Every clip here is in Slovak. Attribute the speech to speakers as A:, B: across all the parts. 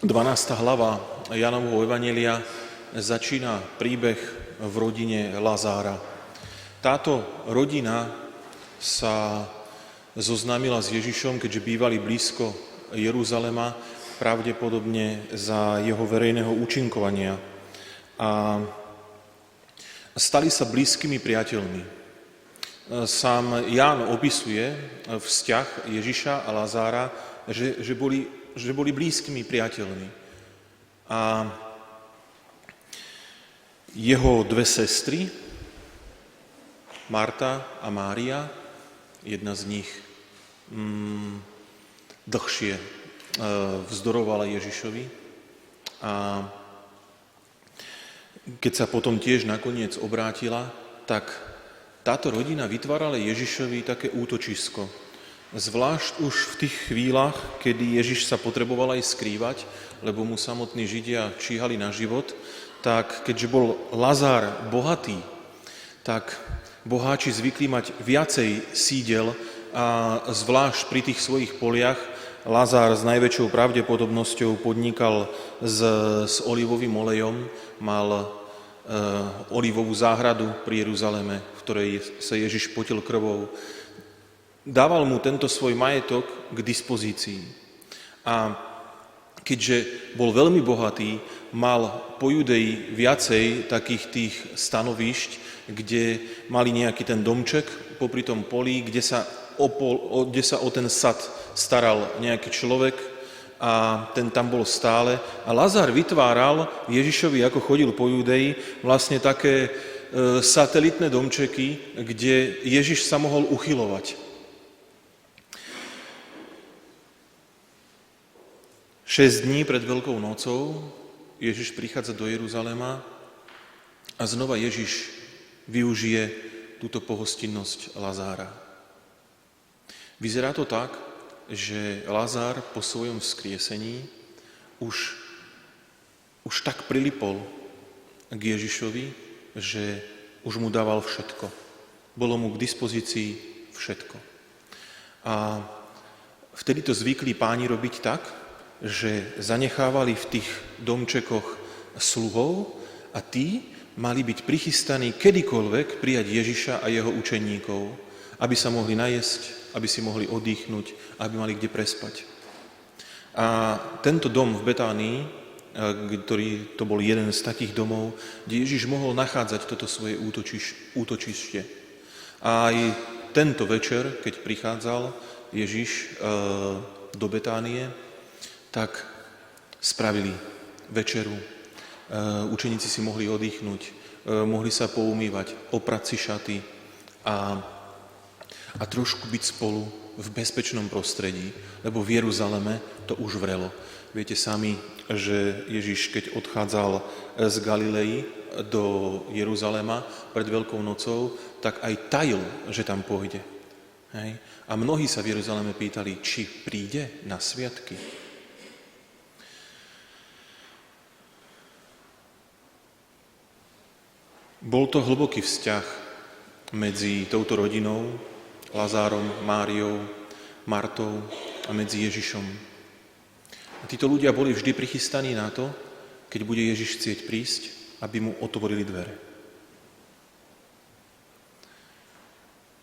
A: 12. hlava Jánovho evanjelia začína príbeh v rodine Lazára. Táto rodina sa zoznámila s Ježišom, keďže bývali blízko Jeruzalema, pravdepodobne za jeho verejného účinkovania. A stali sa blízkymi priateľmi. Sám Ján opisuje vzťah Ježiša a Lazára, že boli blízkymi priateľmi. A jeho dve sestry, Marta a Mária, jedna z nich dlhšie vzdorovala Ježišovi a keď sa potom tiež nakoniec obrátila, tak táto rodina vytvárala Ježišovi také útočisko. Zvlášť už v tých chvíľach, kedy Ježiš sa potreboval aj skrývať, lebo mu samotní Židia číhali na život, tak keďže bol Lazár bohatý, tak boháči zvykli mať viacej sídel a zvlášť pri tých svojich poliach Lazár s najväčšou pravdepodobnosťou podnikal s olivovým olejom, mal olivovú záhradu pri Jeruzaleme, v ktorej sa Ježiš potil krvou. Dával mu tento svoj majetok k dispozícii. A keďže bol veľmi bohatý, mal po Judei viacej takých tých stanovišť, kde mali nejaký ten domček popri tom polí, kde sa o ten sad staral nejaký človek a ten tam bol stále. A Lazár vytváral Ježišovi, ako chodil po Judei, vlastne také satelitné domčeky, kde Ježiš sa mohol uchylovať. 6 dní pred Veľkou nocou Ježiš prichádza do Jeruzalema a znova Ježiš využije túto pohostinnosť Lazára. Vyzerá to tak, že Lazár po svojom vzkriesení už tak prilipol k Ježišovi, že už mu dával všetko. Bolo mu k dispozícii všetko. A vtedy to zvykli páni robiť tak, že zanechávali v tých domčekoch sluhov a tí mali byť prichystaní kedykoľvek prijať Ježiša a jeho učeníkov, aby sa mohli najesť, aby si mohli oddychnúť, aby mali kde prespať. A tento dom v Betánii, ktorý to bol jeden z takých domov, kde Ježiš mohol nachádzať toto svoje útočište. A aj tento večer, keď prichádzal Ježiš do Betánie, tak spravili večeru. Učeníci si mohli oddychnúť, mohli sa poumývať, oprať si šaty a trošku byť spolu v bezpečnom prostredí, lebo v Jeruzaleme to už vrelo. Viete sami, že Ježiš, keď odchádzal z Galilei do Jeruzalema pred Veľkou nocou, tak aj tajil, že tam pôjde. Hej? A mnohí sa v Jeruzaleme pýtali, či príde na sviatky. Bol to hlboký vzťah medzi touto rodinou, Lazárom, Máriou, Martou a medzi Ježišom. A títo ľudia boli vždy prichystaní na to, keď bude Ježiš chcieť prísť, aby mu otvorili dvere.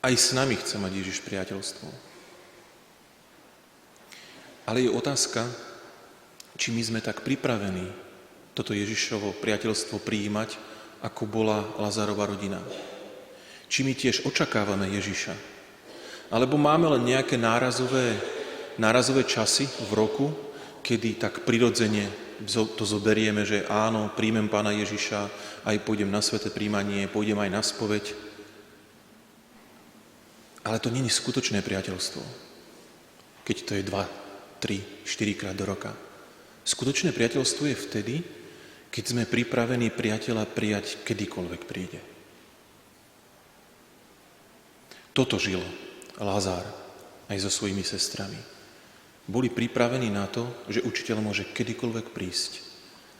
A: Aj s nami chce mať Ježiš priateľstvo. Ale je otázka, či my sme tak pripravení toto Ježišovo priateľstvo prijímať, ako bola Lazárova rodina. Či my tiež očakávame Ježiša, alebo máme len nejaké nárazové časy v roku, kedy tak prirodzene to zoberieme, že áno, príjmem Pána Ježiša, aj pôjdem na sväté príjmanie, pôjdem aj na spoveď. Ale to nie je skutočné priateľstvo, keď to je 2, 3, 4 krát do roka. Skutočné priateľstvo je vtedy, keď sme pripravení priateľa prijať kedykoľvek príde. Toto žilo Lazár aj so svojimi sestrami. Boli pripravení na to, že učiteľ môže kedykoľvek prísť.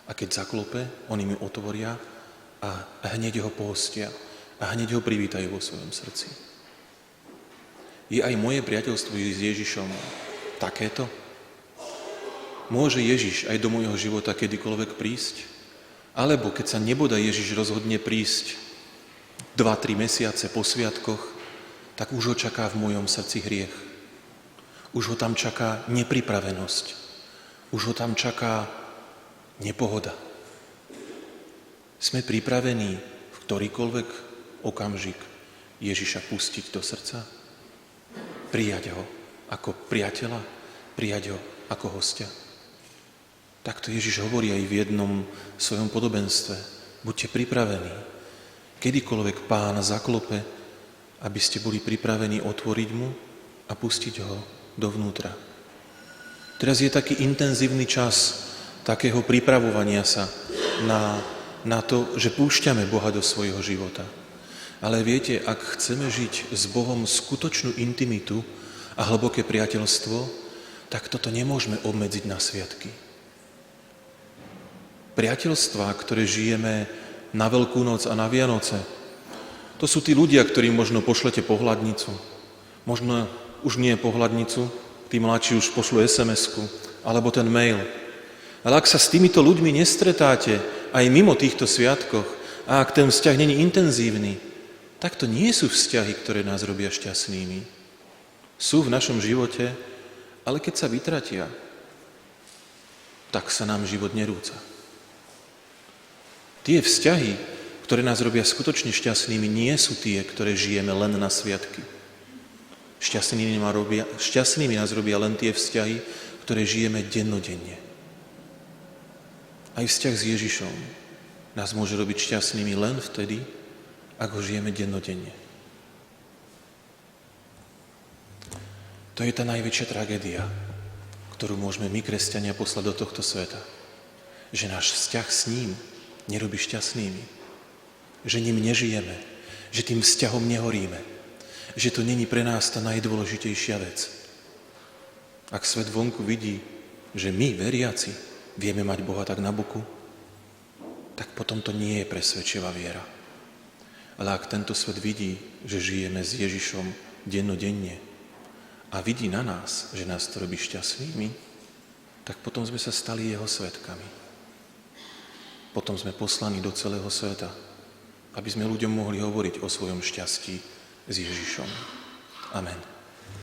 A: A keď zaklope, oni mu otvoria a hneď ho pohostia a hneď ho privítajú vo svojom srdci. Je aj moje priateľstvo s Ježišom takéto? môže Ježiš aj do môjho života kedykoľvek prísť? Alebo keď sa nebodaj Ježiš rozhodne prísť 2-3 mesiace po sviatkoch, tak už ho čaká v mojom srdci hriech. Už ho tam čaká nepripravenosť. Už ho tam čaká nepohoda. Sme pripravení v ktorýkoľvek okamžik Ježiša pustiť do srdca? Prijať ho ako priateľa? Prijať ho ako hostia? Takto Ježiš hovorí aj v jednom svojom podobenstve. Buďte pripravení. Kedykoľvek Pán zaklope, aby ste boli pripravení otvoriť mu a pustiť ho dovnútra. Teraz je taký intenzívny čas takého pripravovania sa na to, že púšťame Boha do svojho života. Ale viete, ak chceme žiť s Bohom skutočnú intimitu a hlboké priateľstvo, tak toto nemôžeme obmedziť na sviatky. Priateľstvá, ktoré žijeme na Veľkú noc a na Vianoce, to sú tí ľudia, ktorým možno pošlete pohľadnicu. Možno už nie pohľadnicu, tí mladší už pošlú SMS-ku, alebo ten mail. Ale ak sa s týmito ľuďmi nestretáte aj mimo týchto sviatkoch a ak ten vzťah není intenzívny, tak to nie sú vzťahy, ktoré nás robia šťastnými. Sú v našom živote, ale keď sa vytratia, tak sa nám život nerúca. Tie vzťahy, ktoré nás robia skutočne šťastnými, nie sú tie, ktoré žijeme len na sviatky. Šťastnými nás robia len tie vzťahy, ktoré žijeme dennodenne. Aj vzťah s Ježišom nás môže robiť šťastnými len vtedy, ak ho žijeme dennodenne. To je tá najväčšia tragédia, ktorú môžeme my, kresťania, poslať do tohto sveta. Že náš vzťah s ním nerobí šťastnými. Že ním nežijeme. Že tým vzťahom nehoríme. Že to není pre nás tá najdôležitejšia vec. Ak svet vonku vidí, že my, veriaci, vieme mať Boha tak na boku, tak potom to nie je presvedčivá viera. Ale ak tento svet vidí, že žijeme s Ježišom dennodenne a vidí na nás, že nás to robí šťastnými, tak potom sme sa stali jeho svedkami. Potom sme poslaní do celého sveta, aby sme ľuďom mohli hovoriť o svojom šťastí s Ježišom. Amen.